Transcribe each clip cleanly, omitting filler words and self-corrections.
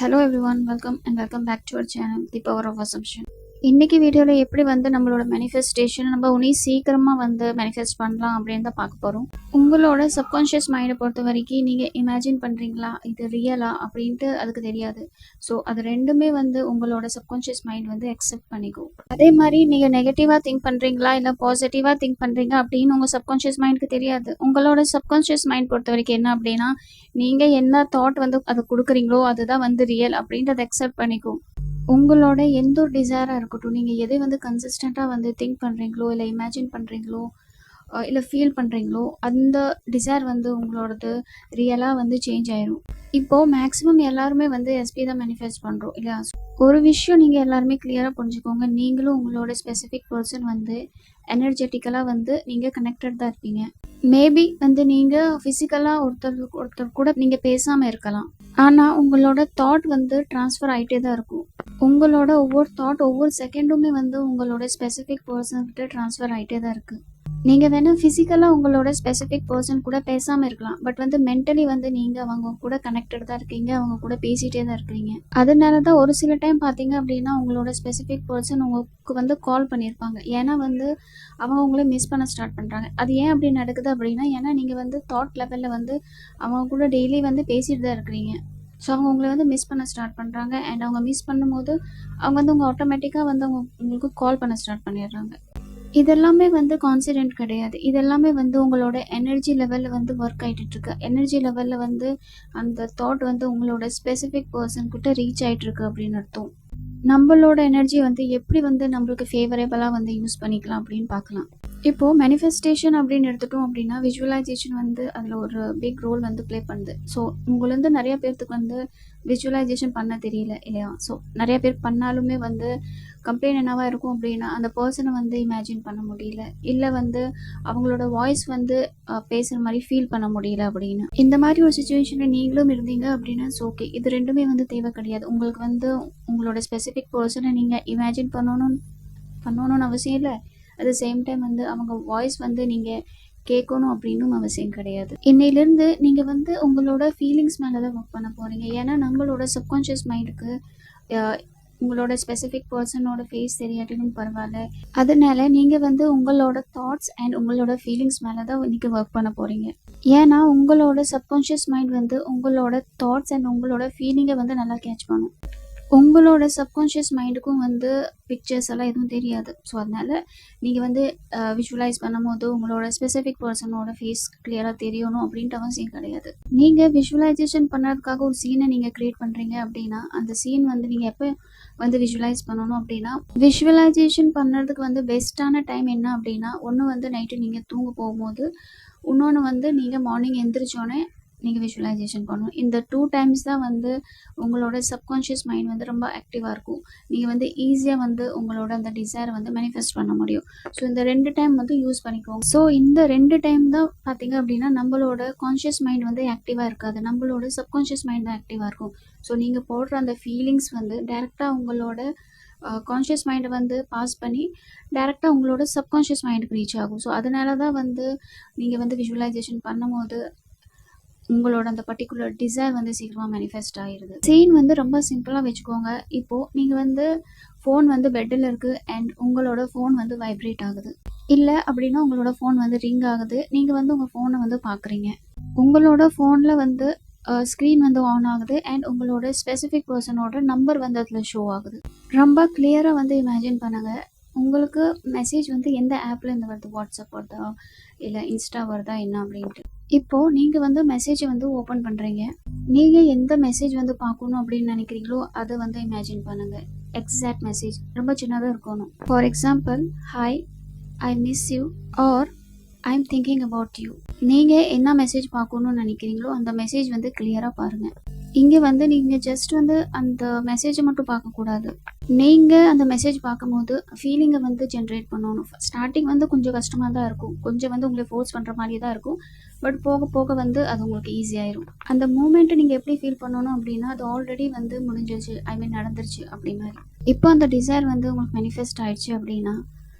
Hello everyone, welcome back to our channel, The Power of Assumption. இன்னைக்கு வீடியோவில் எப்படி நம்மளோட மேனிஃபெஸ்டேஷன் நம்ம உனி சீக்கிரமாக மேனிஃபெஸ்ட் பண்ணலாம் அப்படின்னு தான் பார்க்க போகிறோம். உங்களோட சப்கான்ஷியஸ் மைண்டை பொறுத்த வரைக்கும் நீங்கள் இமேஜின் பண்ணுறீங்களா, இது ரியலா அப்படின்ட்டு அதுக்கு தெரியாது. ஸோ அது ரெண்டுமே உங்களோட சப்கான்ஷியஸ் மைண்ட் அக்செப்ட் பண்ணிக்கும். அதே மாதிரி நீங்கள் நெகட்டிவாக திங்க் பண்ணுறீங்களா இல்லை பாசிட்டிவாக திங்க் பண்ணுறீங்க அப்படின்னு உங்கள் சப்கான்ஷியஸ் மைண்டுக்கு தெரியாது. உங்களோட சப்கான்ஷியஸ் மைண்ட் பொறுத்த வரைக்கும் என்ன அப்படின்னா, நீங்கள் என்ன தாட் அதை கொடுக்குறீங்களோ அதுதான் ரியல் அப்படின்றத அக்செப்ட் பண்ணிக்கும். உங்களோட எந்த ஒரு டிசைராக இருக்கட்டும், நீங்கள் எதை கன்சிஸ்டண்ட்டாக திங்க் பண்ணுறீங்களோ இல்லை இமேஜின் பண்ணுறீங்களோ இல்லை ஃபீல் பண்ணுறீங்களோ அந்த டிசைர் உங்களோடது ரியலாக சேஞ்ச் ஆயிரும். இப்போது மேக்ஸிமம் எல்லாருமே எஸ்பி தான் மேனிஃபெஸ்ட் பண்ணுறோம் இல்லையா? ஒரு விஷயம் நீங்கள் எல்லாருமே கிளியராக புரிஞ்சுக்கோங்க, நீங்களும் உங்களோட ஸ்பெசிஃபிக் பர்சன் எனர்ஜெட்டிக்கலாக நீங்கள் கனெக்டட் தான் இருப்பீங்க. மேபி நீங்கள் ஃபிசிக்கலாக ஒருத்தர் கூட நீங்கள் பேசாமல் இருக்கலாம், ஆனால் உங்களோட தாட் ட்ரான்ஸ்ஃபர் ஆகிட்டே தான் இருக்கும். உங்களோட ஒவ்வொரு தாட் ஒவ்வொரு செகண்டுமே உங்களோட ஸ்பெசிஃபிக் பர்சன்கிட்ட ட்ரான்ஸ்ஃபர் ஆகிட்டே தான் இருக்குது. நீங்கள் வேணால் ஃபிசிக்கலாக உங்களோட ஸ்பெசிஃபிக் பர்சன் கூட பேசாமல் இருக்கலாம், பட் மென்டலி நீங்கள் அவங்க கூட கனெக்டட் தான் இருக்கீங்க, அவங்க கூட பேசிகிட்டே தான் இருக்கிறீங்க. அதனால தான் ஒரு சில டைம் பார்த்தீங்க அப்படின்னா உங்களோட ஸ்பெசிஃபிக் பர்சன் உங்களுக்கு கால் பண்ணியிருப்பாங்க. ஏன்னா அவங்க உங்களை மிஸ் பண்ண ஸ்டார்ட் பண்ணுறாங்க. அது ஏன் அப்படி நடக்குது அப்படின்னா, ஏன்னா நீங்கள் தாட் லெவலில் அவங்க கூட டெய்லி பேசிட்டு தான் இருக்கிறீங்க. ஸோ அவங்க உங்களை மிஸ் பண்ண ஸ்டார்ட் பண்ணுறாங்க. அண்ட் அவங்க மிஸ் பண்ணும்போது அவங்க உங்கள் ஆட்டோமேட்டிக்காக அவங்க உங்களுக்கு கால் பண்ண ஸ்டார்ட் பண்ணிடுறாங்க. இதெல்லாமே கான்சிடென்ட் கிடையாது. இதெல்லாமே உங்களோட எனர்ஜி லெவலில் ஒர்க் ஆகிட்டுருக்கு. எனர்ஜி லெவலில் அந்த தாட் உங்களோட ஸ்பெசிஃபிக் பர்சன்கிட்ட ரீச் ஆகிட்டுருக்கு அப்படின்னு அர்த்தம். நம்மளோட எனர்ஜி எப்படி நம்மளுக்கு ஃபேவரபிளாக யூஸ் பண்ணிக்கலாம் அப்படின்னு பார்க்கலாம். இப்போது மேனிஃபெஸ்டேஷன் அப்படின்னு எடுத்துட்டோம் அப்படின்னா, விஜுவலைசேஷன் அதில் ஒரு பிக் ரோல் ப்ளே பண்ணுது. ஸோ உங்களேருந்து நிறைய பேர்த்துக்கு விஜுவலைசேஷன் பண்ண தெரியல இல்லையா? ஸோ நிறைய பேர் பண்ணாலுமே கம்ப்ளைண்ட் என்னவா இருக்கும் அப்படின்னா, அந்த பர்சனை இமேஜின் பண்ண முடியல, இல்லை அவங்களோட வாய்ஸ் பேசுகிற மாதிரி ஃபீல் பண்ண முடியல அப்படின்னு. இந்த மாதிரி ஒரு சுச்சுவேஷனில் நீங்களும் இருந்தீங்க அப்படின்னா ஓகே, இது ரெண்டுமே தேவை கிடையாது. உங்களுக்கு உங்களோட ஸ்பெசிஃபிக் பர்சனை நீங்கள் இமேஜின் பண்ணணும்னு அவசியம் இல்லை. அட் த சேம் டைம் அவங்க வாய்ஸ் நீங்கள் கேட்கணும் அப்படின்னும் அவசியம் கிடையாது. இன்னையிலேருந்து நீங்கள் உங்களோட ஃபீலிங்ஸ் மேலே தான் ஒர்க் பண்ண போகிறீங்க. ஏன்னா நம்மளோட சப்கான்ஷியஸ் மைண்டுக்கு உங்களோட ஸ்பெசிஃபிக் பர்சனோட ஃபேஸ் தெரியாட்டிலும் பரவாயில்ல. அதனால நீங்கள் உங்களோட தாட்ஸ் அண்ட் உங்களோட ஃபீலிங்ஸ் மேலே தான் இன்றைக்கி ஒர்க் பண்ண போகிறீங்க. ஏன்னா உங்களோட சப்கான்ஷியஸ் மைண்ட் உங்களோட தாட்ஸ் அண்ட் உங்களோட ஃபீலிங்கை நல்லா கேட்ச் பண்ணும். உங்களோட சப்கான்ஷியஸ் மைண்டுக்கும் பிக்சர்ஸ் எல்லாம் எதுவும் தெரியாது. ஸோ அதனால் நீங்கள் விஷுவலைஸ் பண்ணும்போது உங்களோட ஸ்பெசிஃபிக் பர்சனோட ஃபேஸ் கிளியராக தெரியணும் அப்படின்ட்டு அவசியம் கிடையாது. நீங்கள் விஷுவலைசேஷன் பண்ணுறதுக்காக ஒரு சீனை நீங்கள் க்ரியேட் பண்ணுறீங்க அப்படின்னா, அந்த சீன் நீங்கள் எப்போ விஷுவலைஸ் பண்ணணும் அப்படின்னா, விஷுவலைசேஷன் பண்ணுறதுக்கு பெஸ்ட்டான டைம் என்ன அப்படின்னா, ஒன்று நைட்டு நீங்கள் தூங்க போகும்போது, இன்னொன்று நீங்கள் மார்னிங் எந்திரிச்சோன்னே நீங்கள் விஷுவலைசேஷன் பண்ணணும். இந்த 2 டைம்ஸ் தான் உங்களோட சப்கான்ஷியஸ் மைண்ட் ரொம்ப ஆக்டிவாக இருக்கும். நீங்கள் ஈஸியாக உங்களோட அந்த டிசைரை மேனிஃபெஸ்ட் பண்ண முடியும். ஸோ இந்த 2 டைம் யூஸ் பண்ணிக்கோங்க. ஸோ இந்த 2 டைம் தான் பார்த்தீங்க அப்படின்னா நம்மளோட கான்ஷியஸ் மைண்ட் ஆக்டிவாக இருக்காது, நம்மளோட சப்கான்ஷியஸ் மைண்ட் தான் ஆக்டிவாக இருக்கும். ஸோ நீங்கள் போடுற அந்த ஃபீலிங்ஸ் டேரெக்டாக உங்களோட கான்ஷியஸ் மைண்டை பாஸ் பண்ணி டேரெக்டாக உங்களோட சப்கான்ஷியஸ் மைண்டுக்கு ரீச் ஆகும். ஸோ அதனால தான் நீங்கள் விஷுவலைசேஷன் பண்ணும்போது உங்களோட அந்த பர்டிகுலர் டிசைர் சீக்கிரமாக மேனிஃபெஸ்ட் ஆகிடுது. சீன் ரொம்ப சிம்பிளாக வச்சுக்கோங்க. இப்போது நீங்கள் ஃபோன் பெட்டில் இருக்குது அண்ட் உங்களோட ஃபோன் வைப்ரேட் ஆகுது. இல்லை அப்படின்னா உங்களோட ஃபோன் ரிங் ஆகுது. நீங்கள் உங்கள் ஃபோனை பார்க்குறீங்க. உங்களோட ஃபோனில் ஸ்க்ரீன் ஆன் ஆகுது அண்ட் உங்களோட ஸ்பெசிஃபிக் பர்சனோட நம்பர் அதில் ஷோ ஆகுது. ரொம்ப கிளியராக இமேஜின் பண்ணுங்கள். உங்களுக்கு மெசேஜ் எந்த ஆப்லேருந்து வருது, வாட்ஸ்அப் வருதா இல்லை இன்ஸ்டா வருதா என்ன அப்படின்ட்டு. இப்போது நீங்கள் மெசேஜை ஓப்பன் பண்ணுறீங்க. நீங்கள் எந்த மெசேஜ் பார்க்கணும் அப்படின்னு நினைக்கிறீங்களோ அதை இமேஜின் பண்ணுங்கள். எக்ஸாக்ட் மெசேஜ் ரொம்ப சின்னதாக இருக்கணும். For example, hi, I miss you are I am thinking about you. நீங்கள் என்ன மெசேஜ் பார்க்கணுன்னு நினைக்கிறீங்களோ அந்த மெசேஜ் கிளியராக பாருங்கள். இங்கே நீங்கள் ஜஸ்ட் அந்த மெசேஜை மட்டும் பார்க்கக்கூடாது. நீங்கள் அந்த மெசேஜ் பார்க்கும்போது ஃபீலிங்கை ஜென்ரேட் பண்ணணும். ஸ்டார்டிங் கொஞ்சம் கஷ்டமாக தான் இருக்கும், கொஞ்சம் உங்களை ஃபோர்ஸ் பண்ணுற மாதிரி தான் இருக்கும். பட் போக போக அது உங்களுக்கு ஈஸியாயிரும். அந்த மூமெண்ட்டை நீங்கள் எப்படி ஃபீல் பண்ணணும் அப்படின்னா, அது ஆல்ரெடி முடிஞ்சிருச்சு, ஐ மீன் நடந்துருச்சு அப்படி மாதிரி. இப்போ அந்த டிசைர் உங்களுக்கு மேனிஃபெஸ்ட் ஆயிடுச்சு அப்படின்னா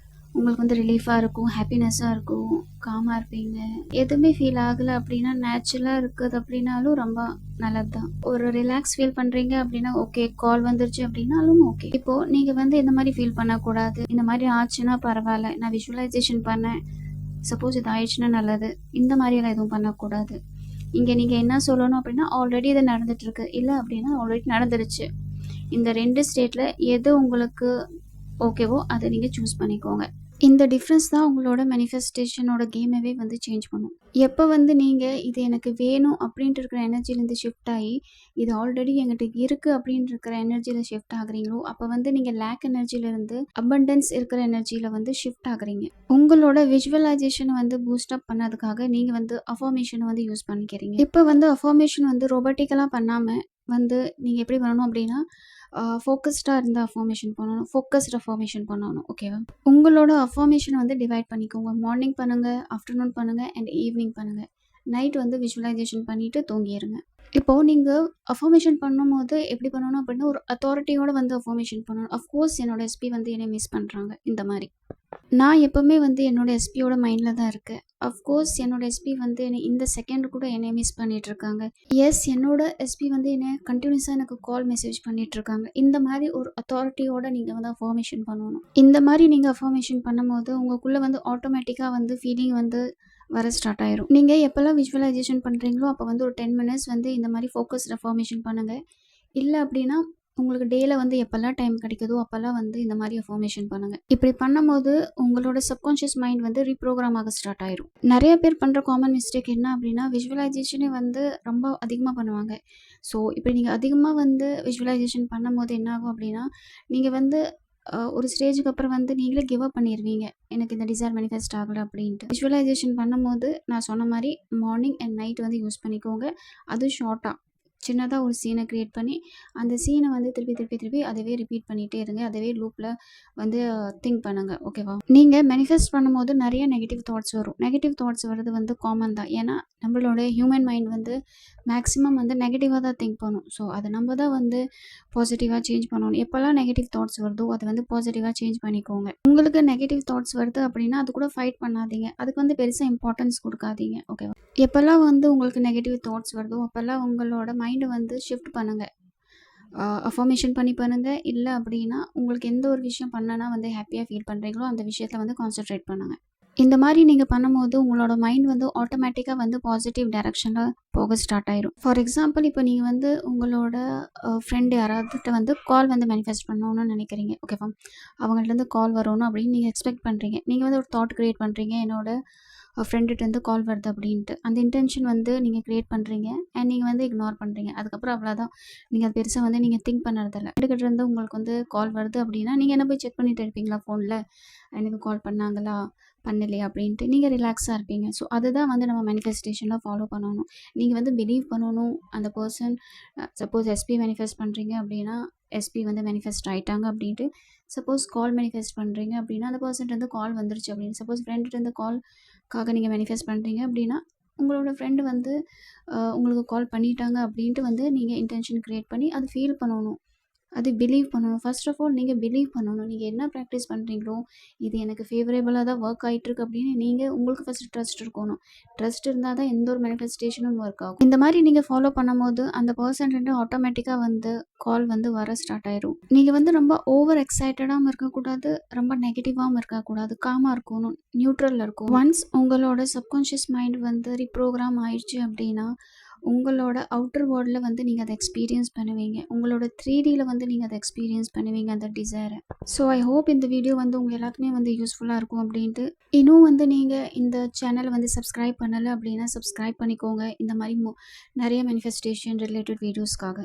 உங்களுக்கு வந்து ரிலீஃபாக இருக்கும், ஹாப்பினஸ்ஸாக இருக்கும், காமாக இருப்பீங்க. எதுவுமே ஃபீல் ஆகலை அப்படின்னா நேச்சுரலாக இருக்குது அப்படின்னாலும் ரொம்ப நல்லது தான். ஒரு ரிலாக்ஸ் ஃபீல் பண்ணுறீங்க அப்படின்னா ஓகே, கால் வந்துருச்சு அப்படின்னாலும் ஓகே. இப்போது நீங்கள் வந்து இந்த மாதிரி ஃபீல் பண்ணக்கூடாது. இந்த மாதிரி ஆச்சுன்னா பரவாயில்ல, நான் விஷுவலைசேஷன் பண்ணேன், சப்போஸ் இது ஆயிடுச்சுன்னா நல்லது, இந்த மாதிரியெல்லாம் எதுவும் பண்ணக்கூடாது. இங்கே நீங்கள் என்ன சொல்லணும் அப்படின்னா ஆல்ரெடி இது நடந்துகிட்ருக்கு, இல்லை அப்படின்னா ஆல்ரெடி நடந்துருச்சு. இந்த 2 ஸ்டேட்டில் எது உங்களுக்கு ஓகேவோ அதை நீங்கள் சூஸ் பண்ணிக்கோங்க. இந்த டிஃப்ரென்ஸ் தான் உங்களோட மேனிஃபெஸ்டேஷனோட கேமவே வந்து சேஞ்ச் பண்ணும். எப்போ வந்து நீங்கள் இது எனக்கு வேணும் அப்படின்ட்டு இருக்கிற எனர்ஜிலேருந்து ஷிஃப்ட் ஆகி இது ஆல்ரெடி என்கிட்ட இருக்குது அப்படின்ட்டு இருக்கிற எனர்ஜியில் ஷிஃப்ட் ஆகுறீங்களோ அப்போ வந்து நீங்கள் லேக் எனர்ஜிலேருந்து அபண்டன்ஸ் இருக்கிற எனர்ஜியில் வந்து ஷிஃப்ட் ஆகுறீங்க. உங்களோட விஷுவலைசேஷனை வந்து பூஸ்ட் அப் பண்ணதுக்காக நீங்கள் வந்து அஃபர்மேஷனை வந்து யூஸ் பண்ணிக்கிறீங்க. இப்போ வந்து அஃபர்மேஷன் வந்து ரொபோட்டிக்கலாக பண்ணாமல் வந்து நீங்கள் எப்படி பண்ணணும் அப்படின்னா ஃபோக்கஸ்டாக இருந்து அஃபர்மேஷன் பண்ணணும், ஃபோக்கஸ்டு அஃபர்மேஷன் பண்ணணும். ஓகேவா? உங்களோட அஃபர்மேஷனை வந்து டிவைட் பண்ணிக்கோங்க. மார்னிங் பண்ணுங்கள், ஆஃப்டர்நூன் பண்ணுங்கள் அண்ட் ஈவினிங் பண்ணுங்கள். நைட் வந்து விஷுவலைசேஷன் பண்ணிவிட்டு தூங்கிடுங்க. இப்போது நீங்கள் அஃபர்மேஷன் பண்ணும்போது எப்படி பண்ணணும் அப்படின்னா ஒரு அத்தாரிட்டியோடு வந்து அஃபர்மேஷன் பண்ணணும். அஃப்கோர்ஸ் என்னோட எஸ்பி வந்து என்னை மிஸ் பண்ணுறாங்க. இந்த மாதிரி நான் எப்போவுமே வந்து என்னோடய எஸ்பியோட மைண்டில் தான் இருக்கேன். அஃப்கோர்ஸ் என்னோட எஸ்பி வந்து என்னை இந்த செகண்ட் கூட என்னை மிஸ் பண்ணிகிட்ருக்காங்க. எஸ், என்னோட எஸ்பி வந்து என்னை கண்டினியூஸாக எனக்கு கால் மெசேஜ் பண்ணிகிட்ருக்காங்க. இந்த மாதிரி ஒரு அத்தாரிட்டியோடு நீங்கள் வந்து அஃபர்மேஷன் பண்ணணும். இந்த மாதிரி நீங்கள் அஃபர்மேஷன் பண்ணும்போது உங்களுக்குள்ளே வந்து ஆட்டோமேட்டிக்காக வந்து ஃபீலிங் வந்து வர ஸ்டார்ட் ஆயிரும். நீங்கள் எப்போல்லாம் விஷுவலைசேஷன் பண்ணுறீங்களோ அப்போ வந்து ஒரு 10 மினிட்ஸ் வந்து இந்த மாதிரி ஃபோக்கஸ்டு அஃபர்மேஷன் பண்ணுங்கள். இல்லை அப்படின்னா உங்களுக்கு டேயில் வந்து எப்போல்லாம் டைம் கிடைக்குதோ அப்போல்லாம் வந்து இந்த மாதிரி அஃபர்மேஷன் பண்ணுங்கள். இப்படி பண்ணும்போது உங்களோட சப்கான்ஷியஸ் மைண்ட் வந்து ரீப்ரோக்ராம் ஆக ஸ்டார்ட் ஆயிரும். நிறைய பேர் பண்ணுற காமன் மிஸ்டேக் என்ன அப்படின்னா விஷுவலைசேஷனே வந்து ரொம்ப அதிகமாக பண்ணுவாங்க. ஸோ இப்படி நீங்கள் அதிகமாக வந்து விஷுவலைசேஷன் பண்ணும்போது என்ன ஆகும் அப்படின்னா நீங்கள் வந்து ஒரு ஸ்டேஜுக்கு அப்புறம் வந்து நீங்களே கிவ் அப் பண்ணிடுவீங்க, எனக்கு இந்த டிசைர் மேனிஃபெஸ்ட் ஆகலை அப்படின்ட்டு. விஷுவலைசேஷன் பண்ணும்போது நான் சொன்ன மாதிரி மார்னிங் அண்ட் நைட் வந்து யூஸ் பண்ணிக்கோங்க. அதுவும் ஷார்ட்டாக சின்னதாக ஒரு சீனை க்ரியேட் பண்ணி அந்த சீனை வந்து திருப்பி அதவே ரிப்பீட் பண்ணிகிட்டே இருங்க. அதவே லூப்பில் வந்து திங்க் பண்ணுங்கள். ஓகேவா? நீங்கள் மேனிஃபெஸ்ட் பண்ணும்போது நிறைய நெகட்டிவ் தாட்ஸ் வரும். நெகட்டிவ் தாட்ஸ் வர்றது வந்து காமன் தான். ஏன்னா நம்மளோட ஹியூமன் மைண்ட் வந்து மேக்ஸிமம் வந்து நெகட்டிவாக தான் திங்க் பண்ணும். ஸோ அதை நம்ம தான் வந்து பாசிட்டிவாக சேஞ்ச் பண்ணணும். எப்போல்லாம் நெகட்டிவ் தாட்ஸ் வருதோ அதை வந்து பாசிட்டிவாக சேஞ்ச் பண்ணிக்கோங்க. உங்களுக்கு நெகட்டிவ் தாட்ஸ் வருது அப்படின்னா அது கூட ஃபைட் பண்ணாதீங்க, அதுக்கு வந்து பெருசாக இம்பார்ட்டன்ஸ் கொடுக்காதீங்க. ஓகேவா? எப்போல்லாம் வந்து உங்களுக்கு நெகட்டிவ் தாட்ஸ் வருதோ அப்போல்லாம் உங்களோட மைண்டை வந்து ஷிஃப்ட் பண்ணுங்கள். அஃபர்மேஷன் பண்ணி பண்ணுங்கள். இல்லை அப்படின்னா உங்களுக்கு எந்த ஒரு விஷயம் பண்ணனா வந்து ஹாப்பியாக ஃபீல் பண்ணுறீங்களோ அந்த விஷயத்தில் வந்து கான்சன்ட்ரேட் பண்ணுங்கள். இந்த மாதிரி நீங்கள் பண்ணும்போது உங்களோட மைண்ட் வந்து ஆட்டோமேட்டிக்காக வந்து பாசிட்டிவ் டைரக்ஷனில் போக ஸ்டார்ட் ஆயிரும். ஃபார் எக்ஸாம்பிள் இப்போ நீங்கள் வந்து உங்களோட ஃப்ரெண்டு யாராவது வந்து கால் வந்து மேனிஃபெஸ்ட் பண்ணணும்னு நினைக்கிறீங்க. ஓகேவா? அவங்கள்ட்டேருந்து கால் வரணும் அப்படின்னு நீங்கள் எக்ஸ்பெக்ட் பண்ணுறீங்க. நீங்கள் வந்து ஒரு தாட் க்ரியேட் பண்ணுறீங்க, என்னோட ஃப்ரெண்டுகிட்டேருந்து கால் வருது அப்படின்ட்டு. அந்த இன்டென்ஷன் வந்து நீங்கள் க்ரியேட் பண்ணுறீங்க அண்ட் நீங்கள் வந்து இக்னோர் பண்ணுறீங்க. அதுக்கப்புறம் அவ்வளோதான், நீங்கள் அது பெருசாக வந்து நீங்கள் திங்க் பண்ணுறதில்ல. ஃப்ரெண்டுகிட்டேருந்து உங்களுக்கு வந்து கால் வருது அப்படின்னா நீங்கள் என்ன போய் செக் பண்ணிட்டு இருப்பீங்களா ஃபோனில், எனக்கு கால் பண்ணாங்களா பண்ணலையா அப்படின்ட்டு நீங்கள் ரிலாக்ஸாக இருப்பீங்க. ஸோ அதுதான் வந்து நம்ம மேனிஃபெஸ்டேஷனில் ஃபாலோ பண்ணணும். நீங்கள் வந்து பிலீவ் பண்ணணும் அந்த பர்சன். சப்போஸ் எஸ்பி மேனிஃபெஸ்ட் பண்ணுறீங்க அப்படின்னா எஸ்பி வந்து மேனிஃபெஸ்ட் ஆகிட்டாங்க அப்படின்ட்டு. சப்போஸ் கால் மேனிஃபெஸ்ட் பண்ணுறீங்க அப்படின்னா அந்த பர்சன்ட்டு கால் வந்துருச்சு அப்படின்னு. சப்போஸ் ஃப்ரெண்டுகிட்டேருந்து கால்க்காக நீங்கள் மேனிஃபெஸ்ட் பண்ணுறீங்க அப்படின்னா உங்களோட ஃப்ரெண்டு வந்து உங்களுக்கு கால் பண்ணிட்டாங்க அப்படின்ட்டு வந்து நீங்கள் இன்டென்ஷன் க்ரியேட் பண்ணி அது ஃபீல் பண்ணணும், அது பிலீவ் பண்ணணும். ஃபர்ஸ்ட் ஆஃப் ஆல் நீங்கள் பிலீவ் பண்ணணும். நீங்கள் என்ன ப்ராக்டிஸ் பண்ணுறீங்களோ இது எனக்கு ஃபேவரேபுளாக தான் ஒர்க் ஆகிட்டுருக்கு அப்படின்னு நீங்கள் உங்களுக்கு ஃபஸ்ட்டு ட்ரஸ்ட் இருக்கணும். ட்ரஸ்ட் இருந்தால் தான் எந்த ஒரு மேனிஃபெஸ்டேஷனும் ஒர்க் ஆகும். இந்த மாதிரி நீங்கள் ஃபாலோ பண்ணும்போது அந்த பர்சன்ட்டு ஆட்டோமேட்டிக்காக வந்து கால் வந்து வர ஸ்டார்ட் ஆயிரும். நீங்கள் வந்து ரொம்ப ஓவர் எக்ஸைட்டடாகவும் இருக்கக்கூடாது, ரொம்ப நெகட்டிவாகவும் இருக்கக்கூடாது, காமாக இருக்கணும், நியூட்ரலில் இருக்கும். ஒன்ஸ் உங்களோட சப்கான்ஷியஸ் மைண்ட் வந்து ரீப்ரோக்ராம் ஆயிடுச்சு அப்படின்னா உங்களோட அவுட்டர் வேர்ல்டில் வந்து நீங்கள் அதை எக்ஸ்பீரியன்ஸ் பண்ணுவீங்க. உங்களோட 3Dயில் வந்து நீங்கள் அதை எக்ஸ்பீரியன்ஸ் பண்ணுவீங்க அந்த டிசைரை. ஸோ ஐ ஹோப் இந்த வீடியோ வந்து உங்கள் எல்லாத்துக்குமே வந்து யூஸ்ஃபுல்லாக இருக்கும் அப்படின்ட்டு. இன்னும் வந்து நீங்கள் இந்த சேனலை வந்து சப்ஸ்கிரைப் பண்ணலை அப்படின்னா சப்ஸ்கிரைப் பண்ணிக்கோங்க. இந்த மாதிரி நிறைய மேனிஃபெஸ்டேஷன் ரிலேட்டட் வீடியோஸ்க்காக.